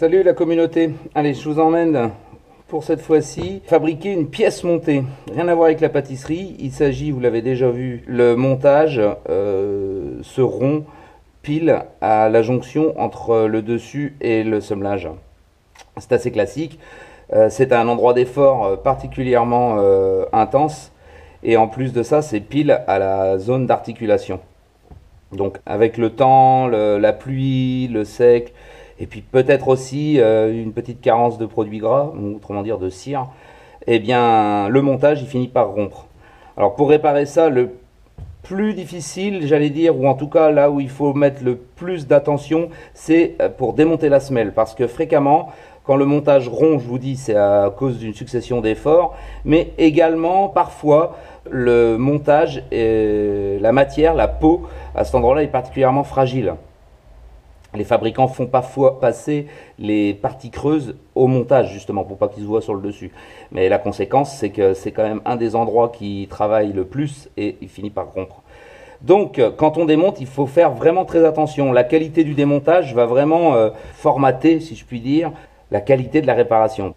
Salut la communauté, allez je vous emmène pour cette fois-ci fabriquer une pièce montée. Rien à voir avec la pâtisserie, il s'agit, vous l'avez déjà vu, le montage, ce rond pile à la jonction entre le dessus et le semelage. C'est assez classique, c'est un endroit d'effort particulièrement intense et en plus de ça c'est pile à la zone d'articulation. Donc avec le temps, la pluie, le sec, et puis peut-être aussi une petite carence de produits gras, ou autrement dire de cire, eh bien le montage il finit par rompre. Alors pour réparer ça, le plus difficile, j'allais dire, ou en tout cas là où il faut mettre le plus d'attention, c'est pour démonter la semelle, parce que fréquemment, quand le montage rompt, je vous dis, c'est à cause d'une succession d'efforts, mais également parfois le montage, la matière, la peau, à cet endroit-là est particulièrement fragile. Les fabricants font parfois passer les parties creuses au montage, justement, pour pas qu'ils se voient sur le dessus. Mais la conséquence, c'est que c'est quand même un des endroits qui travaille le plus et il finit par rompre. Donc, quand on démonte, il faut faire vraiment très attention. La qualité du démontage va vraiment formater, si je puis dire, la qualité de la réparation.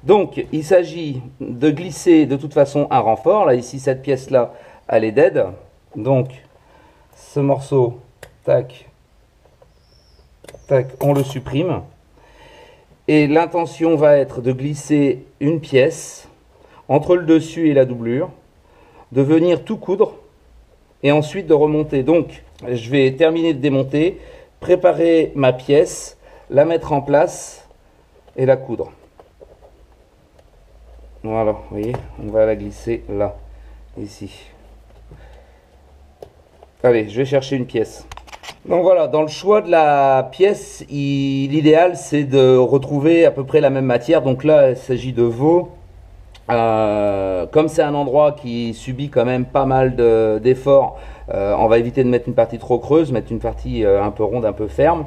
Donc, il s'agit de glisser de toute façon un renfort. Là, ici, cette pièce-là, elle est dead. Donc, ce morceau, tac, tac, on le supprime. Et l'intention va être de glisser une pièce entre le dessus et la doublure, de venir tout coudre et ensuite de remonter. Donc, je vais terminer de démonter, préparer ma pièce, la mettre en place et la coudre. Voilà, vous voyez, on va la glisser là, ici. Allez, je vais chercher une pièce. Donc voilà, dans le choix de la pièce, l'idéal c'est de retrouver à peu près la même matière. Donc là, il s'agit de veau. Comme c'est un endroit qui subit quand même pas mal d'efforts, on va éviter de mettre une partie trop creuse, mettre une partie un peu ronde, un peu ferme.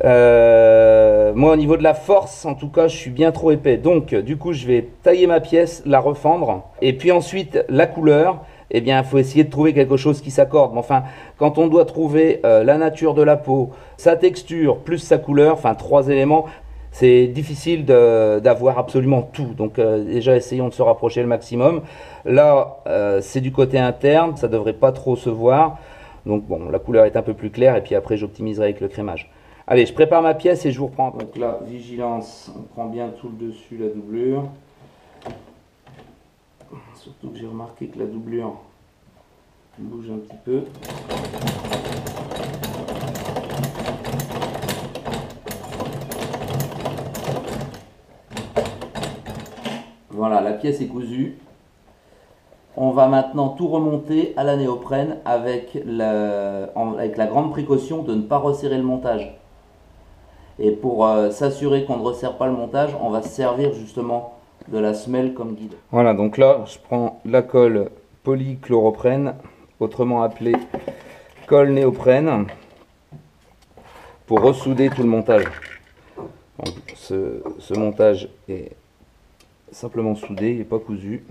Moi au niveau de la force, en tout cas, je suis bien trop épais. Donc du coup, je vais tailler ma pièce, la refendre. Et puis ensuite, la couleur. Eh bien, il faut essayer de trouver quelque chose qui s'accorde. Mais enfin, quand on doit trouver la nature de la peau, sa texture, plus sa couleur, enfin 3 éléments, c'est difficile d'avoir absolument tout. Donc déjà, essayons de se rapprocher le maximum. Là, c'est du côté interne, ça ne devrait pas trop se voir. Donc bon, la couleur est un peu plus claire et puis après, j'optimiserai avec le crémage. Allez, je prépare ma pièce et je vous reprends. Donc là, vigilance, on prend bien tout le dessus, la doublure. Surtout que j'ai remarqué que la doublure bouge un petit peu. Voilà, la pièce est cousue. On va maintenant tout remonter à la néoprène avec la grande précaution de ne pas resserrer le montage. Et pour s'assurer qu'on ne resserre pas le montage, on va se servir justement de la semelle comme guide. Voilà, donc là, je prends la colle polychlorophrène, autrement appelée colle néoprène, pour ressouder tout le montage. Donc, ce montage est simplement soudé, il n'est pas cousu.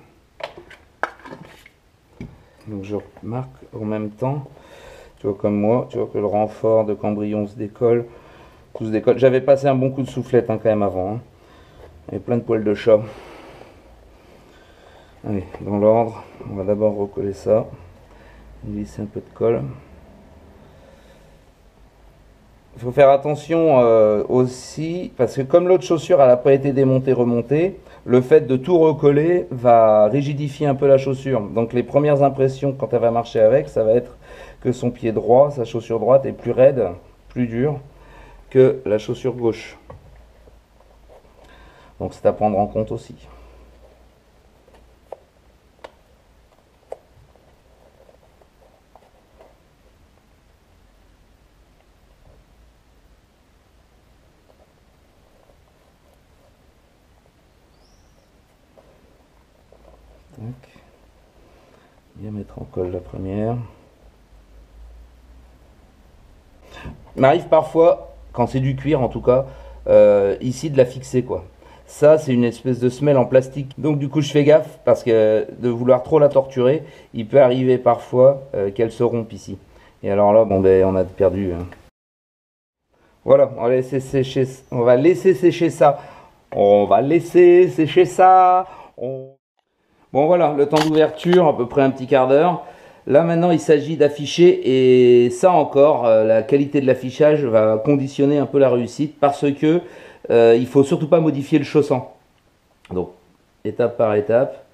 Donc je marque en même temps, tu vois comme moi, tu vois que le renfort de cambrion se décolle, tout se décolle. J'avais passé un bon coup de soufflette quand même avant, hein. Il y avait plein de poils de chat. Allez, dans l'ordre, on va d'abord recoller ça, glisser un peu de colle. Il faut faire attention aussi, parce que comme l'autre chaussure elle n'a pas été démontée, remontée, le fait de tout recoller va rigidifier un peu la chaussure. Donc les premières impressions quand elle va marcher avec, ça va être que son pied droit, sa chaussure droite est plus raide, plus dure que la chaussure gauche. Donc c'est à prendre en compte aussi. Bien mettre en colle la première. Il m'arrive parfois, quand c'est du cuir en tout cas, ici de la fixer quoi. Ça c'est une espèce de semelle en plastique. Donc du coup je fais gaffe parce que de vouloir trop la torturer, il peut arriver parfois qu'elle se rompe ici. Et alors là, bon ben on a perdu. Hein. Voilà, on va laisser sécher, on va laisser sécher ça. On va laisser sécher ça. Bon voilà, le temps d'ouverture, à peu près un petit quart d'heure. Là maintenant, il s'agit d'afficher et ça encore, la qualité de l'affichage va conditionner un peu la réussite parce que il faut surtout pas modifier le chausson. Donc, étape par étape.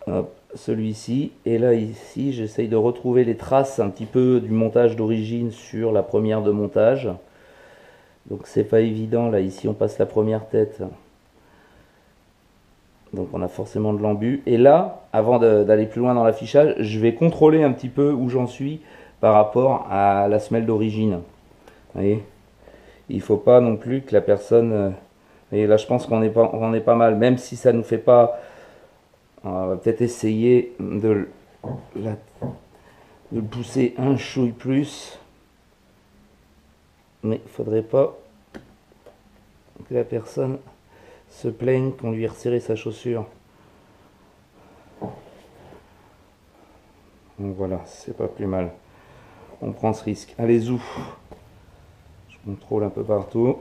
Hop, celui-ci. Et là, ici, j'essaye de retrouver les traces un petit peu du montage d'origine sur la première de montage. Donc, c'est pas évident. Là, ici, on passe la première tête. Donc, on a forcément de l'embu. Et là, avant d'aller plus loin dans l'affichage, je vais contrôler un petit peu où j'en suis par rapport à la semelle d'origine. Vous voyez, il faut pas non plus que la personne... et là, je pense on est pas mal. Même si ça nous fait pas... On va peut-être essayer la de le pousser un chouille plus, mais il faudrait pas que la personne se plaigne qu'on lui ait resserré sa chaussure. Donc voilà, c'est pas plus mal. On prend ce risque. Allez, zou. Je contrôle un peu partout.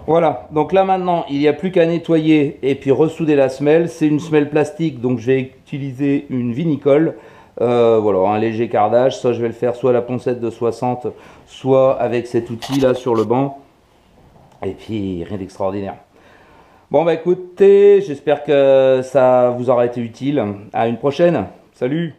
Voilà, donc là maintenant, il n'y a plus qu'à nettoyer et puis ressouder la semelle. C'est une semelle plastique, donc je vais utiliser une vinicole. Voilà, un léger cardage. Ça, je vais le faire soit à la poncette de 60, soit avec cet outil là sur le banc. Et puis, rien d'extraordinaire. Bon, bah écoutez, j'espère que ça vous aura été utile. À une prochaine. Salut!